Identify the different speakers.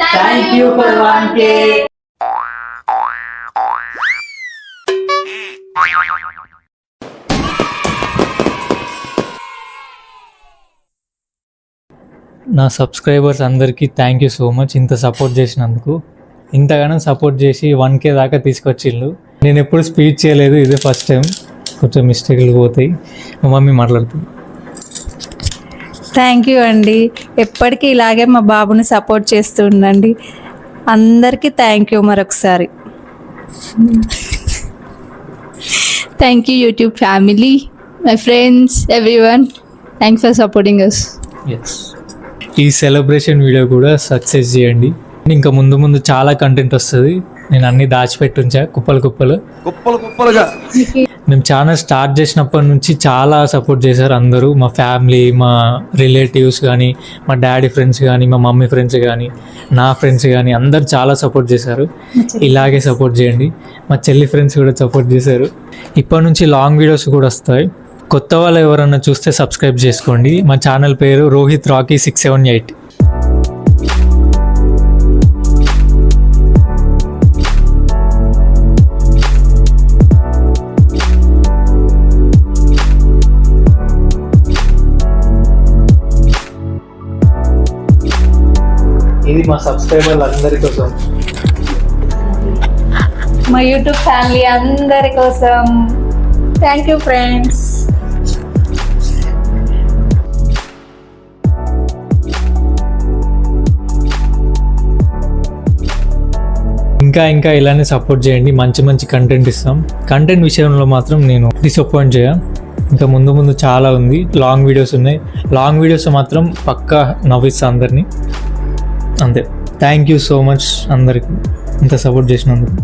Speaker 1: Thank you for 1K.
Speaker 2: నా subscribers అందరికీ thank you so much. ఇంత సపోర్ట్ చేసినందుకు, ఇంతగానో సపోర్ట్ చేసి 1K దాకా తీసుకొచ్చిళ్ళు. నేను ఎప్పుడు స్పీచ్ చేయలేదు, ఇదే ఫస్ట్ టైం. కొంచెం మిస్టేక్లు పోతాయి. మా మమ్మీ మాట్లాడుతుంది.
Speaker 3: థ్యాంక్ యూ అండి. ఎప్పటికీ ఇలాగే మా బాబుని సపోర్ట్ చేస్తూ ఉండండి. అందరికీ థ్యాంక్ యూ మరొకసారి.
Speaker 4: Thank you, YouTube family, my friends, everyone. Thanks for supporting us.
Speaker 2: Yes, ఈ సెలబ్రేషన్ వీడియో కూడా సక్సెస్ చేయండి. ఇంకా ముందు ముందు చాలా కంటెంట్ వస్తుంది. నేను అన్ని దాచిపెట్టుంచా కుప్పలుగా. మేము ఛానల్ స్టార్ట్ చేసినప్పటి నుంచి చాలా సపోర్ట్ చేశారు అందరూ. మా ఫ్యామిలీ, మా రిలేటివ్స్ కానీ, మా డాడీ ఫ్రెండ్స్ కానీ, మా మమ్మీ ఫ్రెండ్స్ కానీ, నా ఫ్రెండ్స్ కానీ అందరు చాలా సపోర్ట్ చేశారు. ఇలాగే సపోర్ట్ చేయండి. మా చెల్లి ఫ్రెండ్స్ కూడా సపోర్ట్ చేశారు. ఇప్పటి నుంచి లాంగ్ వీడియోస్ కూడా వస్తాయి. కొత్త వాళ్ళు ఎవరన్నా చూస్తే సబ్స్క్రైబ్ చేసుకోండి. మా ఛానల్ పేరు రోహిత్ రాకీ 678. ఇది మా సబ్స్క్రైబర్లు అందరి కోసం,
Speaker 3: మా యూట్యూబ్ ఫ్యామిలీ అందరి కోసం థ్యాంక్ యూ ఫ్రెండ్స్.
Speaker 2: ఇంకా ఇలానే సపోర్ట్ చేయండి. మంచి మంచి కంటెంట్ ఇస్తాం. కంటెంట్ విషయంలో మాత్రం నేను డిసప్పాయింట్ చేయ. ఇంకా ముందు చాలా ఉంది. లాంగ్ వీడియోస్ ఉన్నాయి. లాంగ్ వీడియోస్ మాత్రం పక్కా నవ్విస్తా అందరినీ. అంతే. థ్యాంక్ యూ సో మచ్ అందరికి ఇంత సపోర్ట్ చేసినందుకు.